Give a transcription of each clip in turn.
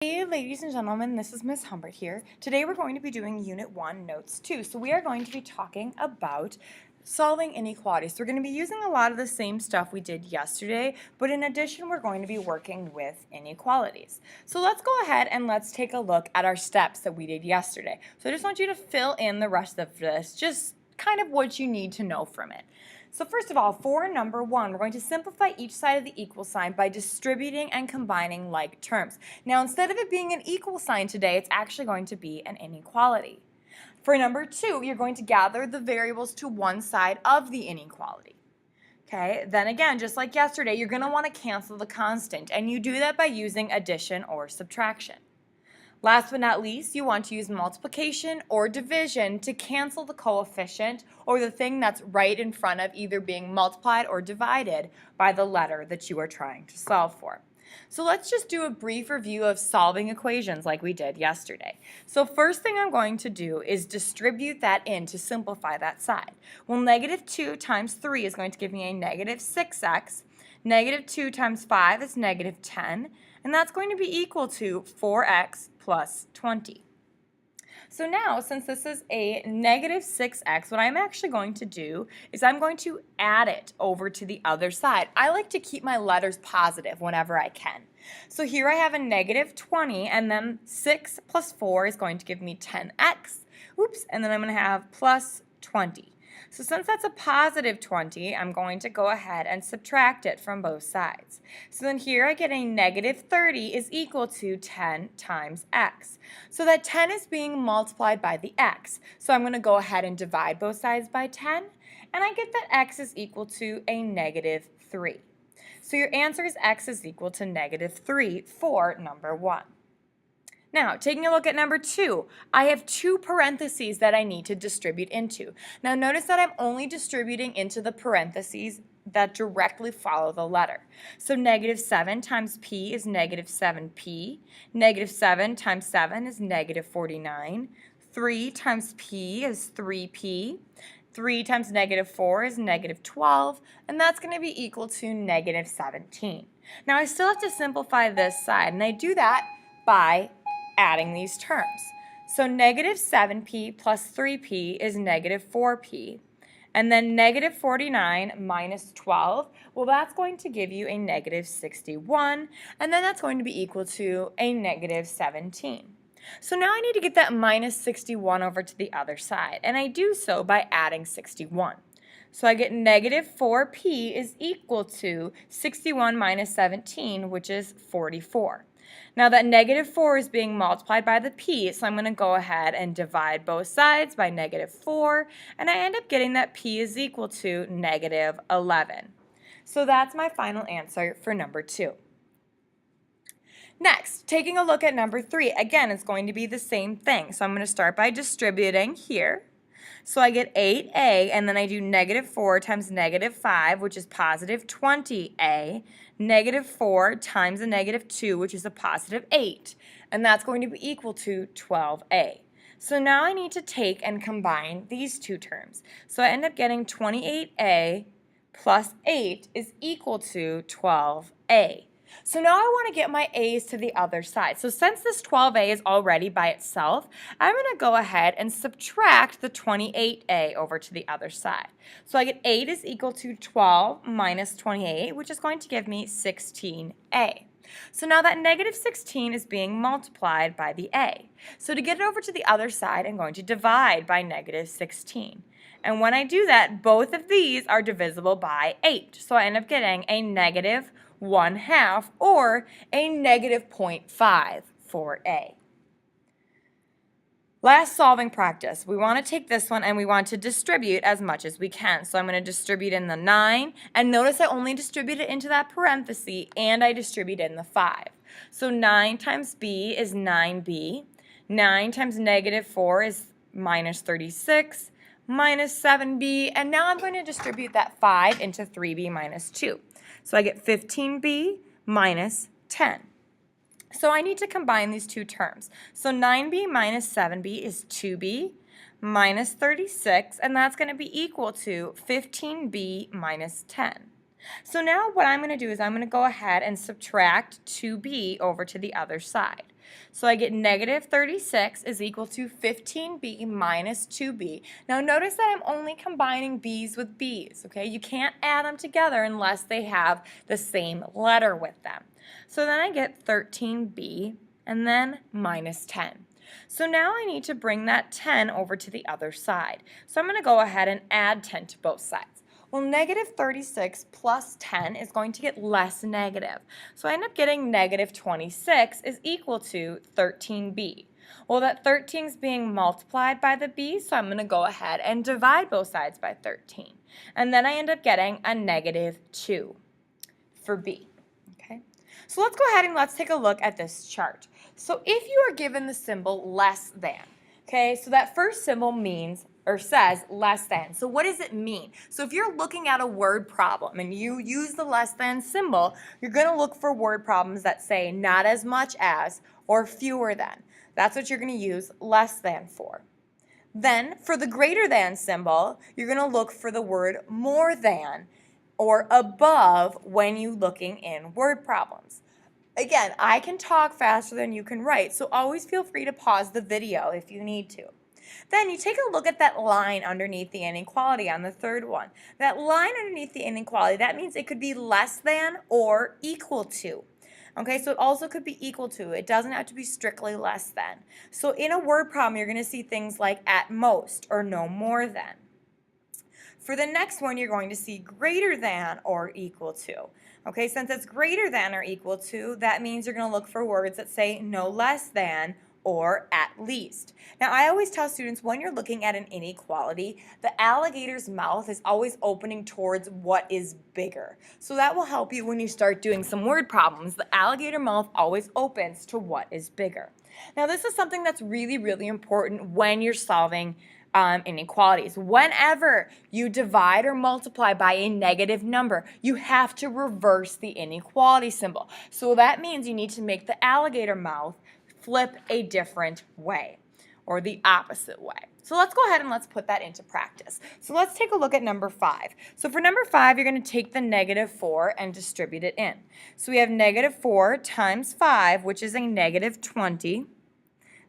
Hey ladies and gentlemen, this is Miss Humbert here. Today we're going to be doing Unit 1, Notes 2. So we are going to be talking about solving inequalities. So we're going to be using a lot of the same stuff we did yesterday, but in addition we're going to be working with inequalities. So let's go ahead and let's take a look at our steps that we did yesterday. So I just want you to fill in the rest of this, just kind of what you need to know from it. So first of all, for number 1, we're going to simplify each side of the equal sign by distributing and combining like terms. Now, instead of it being an equal sign today, it's actually going to be an inequality. For number 2, you're going to gather the variables to one side of the inequality. Okay, then again, just like yesterday, you're going to want to cancel the constant, and you do that by using addition or subtraction. Last but not least, you want to use multiplication or division to cancel the coefficient or the thing that's right in front of either being multiplied or divided by the letter that you are trying to solve for. So let's just do a brief review of solving equations like we did yesterday. So first thing I'm going to do is distribute that in to simplify that side. Well, negative 2 times 3 is going to give me a negative 6x. Negative 2 times 5 is negative 10, and that's going to be equal to 4x plus 20. So now, since this is a negative 6x, what I'm actually going to do is I'm going to add it over to the other side. I like to keep my letters positive whenever I can. So here I have a negative 20, and then 6 plus 4 is going to give me 10x. Oops, and then I'm going to have plus 20. So since that's a positive 20, I'm going to go ahead and subtract it from both sides. So then here I get a negative 30 is equal to 10 times x. So that 10 is being multiplied by the x. So I'm going to go ahead and divide both sides by 10, and I get that x is equal to a negative 3. So your answer is x is equal to negative 3 for number 1. Now, taking a look at number 2, I have two parentheses that I need to distribute into. Now, notice that I'm only distributing into the parentheses that directly follow the letter. So negative 7 times p is negative 7p. Negative 7 times 7 is negative 49. 3 times p is 3p. 3 times negative 4 is negative 12, and that's going to be equal to negative 17. Now, I still have to simplify this side, and I do that by adding these terms. So negative 7p plus 3p is negative 4p. And then negative 49 minus 12, well, that's going to give you a negative 61. And then that's going to be equal to a negative 17. So now I need to get that minus 61 over to the other side. And I do so by adding 61. So I get negative 4p is equal to 61 minus 17, which is 44. Now that negative 4 is being multiplied by the p, so I'm going to go ahead and divide both sides by negative 4, and I end up getting that p is equal to negative 11. So that's my final answer for number 2. Next, taking a look at number 3, again, it's going to be the same thing. So I'm going to start by distributing here. So I get 8a, and then I do negative 4 times negative 5, which is positive 20a, negative 4 times a negative 2, which is a positive 8, and that's going to be equal to 12a. So now I need to take and combine these two terms. So I end up getting 28a plus 8 is equal to 12a. So now I want to get my a's to the other side. So since this 12a is already by itself, I'm going to go ahead and subtract the 28a over to the other side. So I get 8 is equal to 12 minus 28, which is going to give me 16a. So now that negative 16 is being multiplied by the a. So to get it over to the other side, I'm going to divide by negative 16. And when I do that, both of these are divisible by 8. So I end up getting a negative 1/2 or a negative 0.5 for a. Last solving practice. We want to take this one and we want to distribute as much as we can. So I'm going to distribute in the 9, and notice I only distribute it into that parenthesis, and I distribute in the 5. So 9 times b is 9b. 9 times negative 4 is minus 36, minus 7b, and now I'm going to distribute that 5 into 3b minus 2. So I get 15b minus 10. So I need to combine these two terms. So 9b minus 7b is 2b minus 36, and that's going to be equal to 15b minus 10. So now what I'm going to do is I'm going to go ahead and subtract 2b over to the other side. So I get negative 36 is equal to 15b minus 2b. Now notice that I'm only combining b's with b's, okay? You can't add them together unless they have the same letter with them. So then I get 13b and then minus 10. So now I need to bring that 10 over to the other side. So I'm going to go ahead and add 10 to both sides. Well, negative 36 plus 10 is going to get less negative. So I end up getting negative 26 is equal to 13b. Well, that 13 is being multiplied by the b, so I'm going to go ahead and divide both sides by 13. And then I end up getting a negative 2 for b. Okay? So let's go ahead and let's take a look at this chart. So if you are given the symbol less than, okay, so that first symbol means or says less than. So what does it mean? So if you're looking at a word problem and you use the less than symbol, you're going to look for word problems that say not as much as or fewer than. That's what you're going to use less than for. Then for the greater than symbol, you're going to look for the word more than or above when you're looking in word problems. Again, I can talk faster than you can write, so always feel free to pause the video if you need to. Then you take a look at that line underneath the inequality on the third one. That line underneath the inequality, that means it could be less than or equal to. Okay, so it also could be equal to. It doesn't have to be strictly less than. So in a word problem, you're going to see things like at most or no more than. For the next one, you're going to see greater than or equal to. Okay, since it's greater than or equal to, that means you're going to look for words that say no less than or at least. Now, I always tell students when you're looking at an inequality, the alligator's mouth is always opening towards what is bigger. So that will help you when you start doing some word problems. The alligator mouth always opens to what is bigger. Now, this is something that's really, really important when you're solving inequalities. Whenever you divide or multiply by a negative number, you have to reverse the inequality symbol. So that means you need to make the alligator mouth flip a different way or the opposite way. So let's go ahead and let's put that into practice. So let's take a look at number 5. So for number 5, you're going to take the negative 4 and distribute it in. So we have negative 4 times 5, which is a negative 20.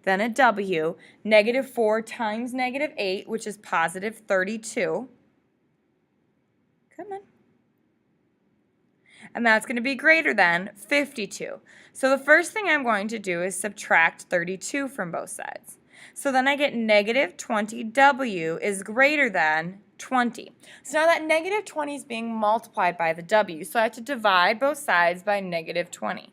Then a W, negative 4 times negative 8, which is positive 32. Come on. And that's going to be greater than 52. So the first thing I'm going to do is subtract 32 from both sides. So then I get negative 20W is greater than 20. So now that negative 20 is being multiplied by the W, so I have to divide both sides by negative 20.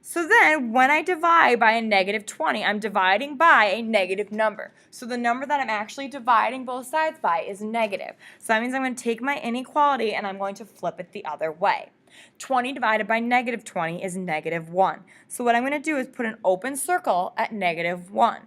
So then when I divide by a negative 20, I'm dividing by a negative number. So the number that I'm actually dividing both sides by is negative. So that means I'm going to take my inequality and I'm going to flip it the other way. 20 divided by negative 20 is negative 1. So what I'm going to do is put an open circle at negative 1.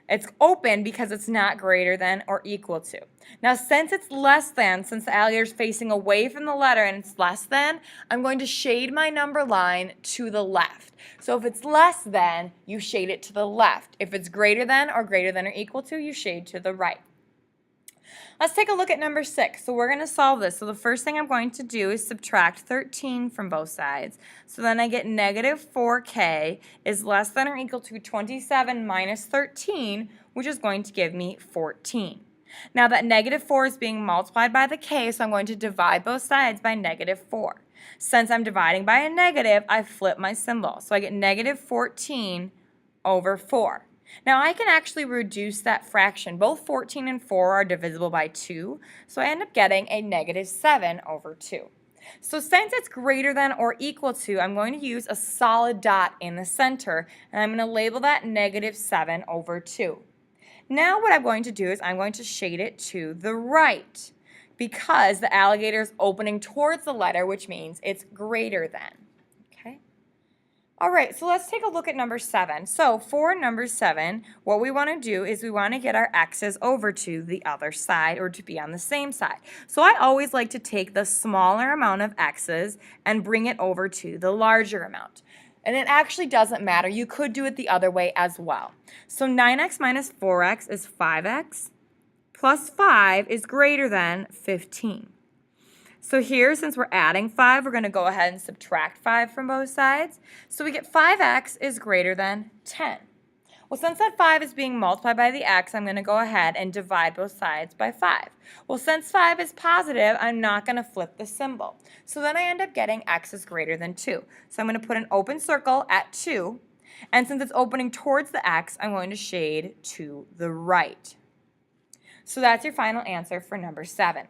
It's open because it's not greater than or equal to. Now, since it's less than, since the alligator is facing away from the letter and it's less than, I'm going to shade my number line to the left. So if it's less than, you shade it to the left. If it's greater than or equal to, you shade to the right. Let's take a look at number 6. So we're going to solve this. So the first thing I'm going to do is subtract 13 from both sides. So then I get negative 4k is less than or equal to 27 minus 13, which is going to give me 14. Now that negative 4 is being multiplied by the k, so I'm going to divide both sides by negative 4. Since I'm dividing by a negative, I flip my symbol. So I get negative 14 over 4. Now I can actually reduce that fraction. Both 14 and 4 are divisible by 2, so I end up getting a negative 7 over 2. So since it's greater than or equal to, I'm going to use a solid dot in the center, and I'm going to label that negative 7 over 2. Now what I'm going to do is I'm going to shade it to the right because the alligator is opening towards the letter, which means it's greater than. All right, so let's take a look at number 7. So for number 7, what we want to do is we want to get our x's over to the other side or to be on the same side. So I always like to take the smaller amount of x's and bring it over to the larger amount. And it actually doesn't matter. You could do it the other way as well. So 9x minus 4x is 5x plus 5 is greater than 15. So here, since we're adding 5, we're going to go ahead and subtract 5 from both sides. So we get 5x is greater than 10. Well, since that 5 is being multiplied by the x, I'm going to go ahead and divide both sides by 5. Well, since 5 is positive, I'm not going to flip the symbol. So then I end up getting x is greater than 2. So I'm going to put an open circle at 2. And since it's opening towards the x, I'm going to shade to the right. So that's your final answer for number 7.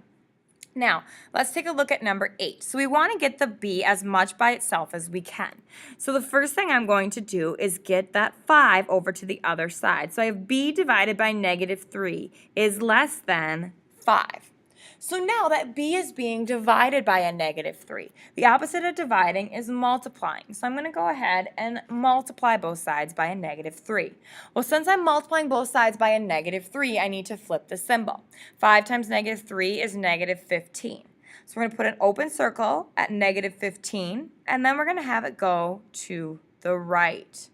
Now, let's take a look at number 8. So we want to get the b as much by itself as we can. So the first thing I'm going to do is get that 5 over to the other side. So I have b divided by -3 is less than 5. So now that b is being divided by a -3. The opposite of dividing is multiplying. So I'm going to go ahead and multiply both sides by a -3. Well, since I'm multiplying both sides by a -3, I need to flip the symbol. 5 times -3 is -15. So we're going to put an open circle at -15, and then we're going to have it go to the right.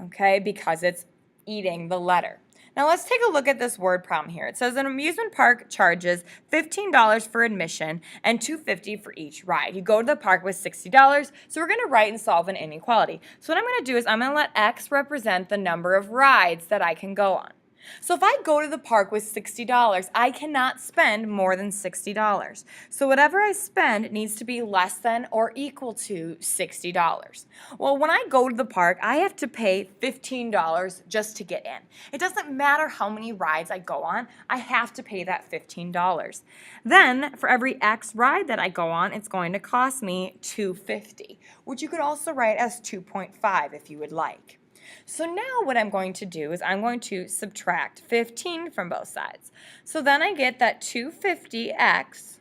Okay, because it's eating the letter. Now let's take a look at this word problem here. It says an amusement park charges $15 for admission and $2.50 for each ride. You go to the park with $60, so we're going to write and solve an inequality. So what I'm going to do is I'm going to let x represent the number of rides that I can go on. So if I go to the park with $60, I cannot spend more than $60. So whatever I spend needs to be less than or equal to $60. Well, when I go to the park, I have to pay $15 just to get in. It doesn't matter how many rides I go on, I have to pay that $15. Then, for every X ride that I go on, it's going to cost me $2.50, which you could also write as 2.5 if you would like. So now what I'm going to do is I'm going to subtract 15 from both sides. So then I get that 250x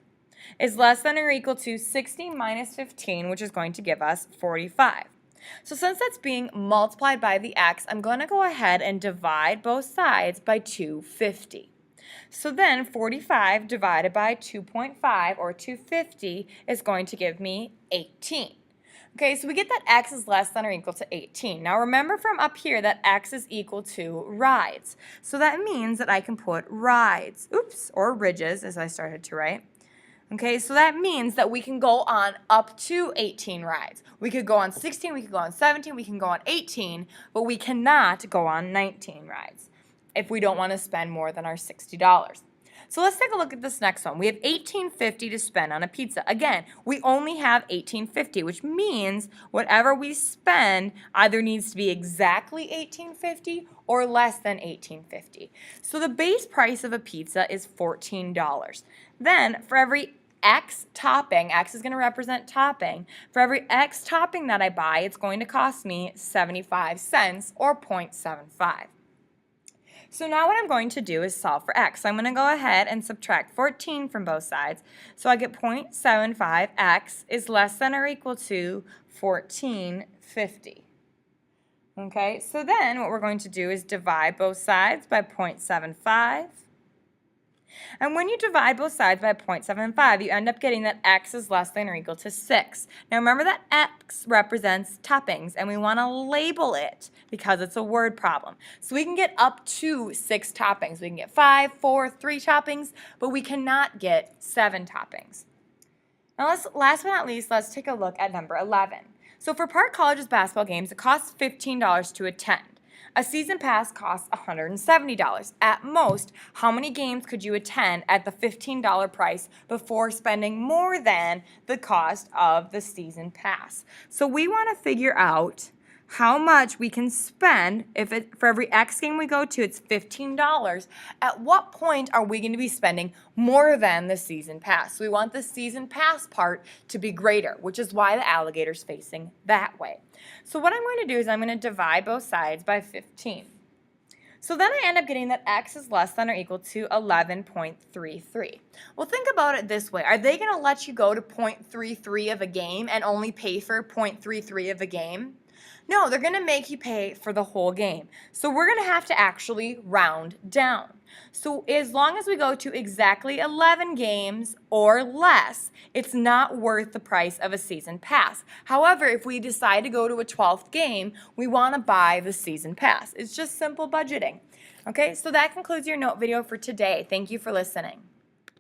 is less than or equal to 60 minus 15, which is going to give us 45. So since that's being multiplied by the x, I'm going to go ahead and divide both sides by 250. So then 45 divided by 2.5, or 250, is going to give me 18. Okay, so we get that x is less than or equal to 18. Now remember from up here that x is equal to rides. So that means that I can put rides, or ridges as I started to write. Okay, so that means that we can go on up to 18 rides. We could go on 16, we could go on 17, we can go on 18, but we cannot go on 19 rides if we don't want to spend more than our $60. So let's take a look at this next one. We have $18.50 to spend on a pizza. Again, we only have $18.50, which means whatever we spend either needs to be exactly $18.50 or less than $18.50. So the base price of a pizza is $14. Then for every X topping, X is going to represent topping. For every X topping that I buy, it's going to cost me 75 cents or 0.75. So now what I'm going to do is solve for x. So I'm going to go ahead and subtract 14 from both sides. So I get 0.75. X is less than or equal to 1450. Okay, so then what we're going to do is divide both sides by 0.75. And when you divide both sides by 0.75, you end up getting that x is less than or equal to 6. Now remember that x represents toppings, and we want to label it because it's a word problem. So we can get up to 6 toppings. We can get 5, 4, 3 toppings, but we cannot get 7 toppings. Now last but not least, let's take a look at number 11. So for Park College's basketball games, it costs $15 to attend. A season pass costs $170. At most, how many games could you attend at the $15 price before spending more than the cost of the season pass? So we want to figure out how much we can spend. For every X game we go to, it's $15. At what point are we going to be spending more than the season pass? So we want the season pass part to be greater, which is why the alligator's facing that way. So what I'm going to do is I'm going to divide both sides by 15. So then I end up getting that x is less than or equal to 11.33. Well, think about it this way. Are they going to let you go to 0.33 of a game and only pay for 0.33 of a game? No, they're going to make you pay for the whole game. So we're going to have to actually round down. So as long as we go to exactly 11 games or less, it's not worth the price of a season pass. However, if we decide to go to a 12th game, we want to buy the season pass. It's just simple budgeting. Okay, so that concludes your note video for today. Thank you for listening.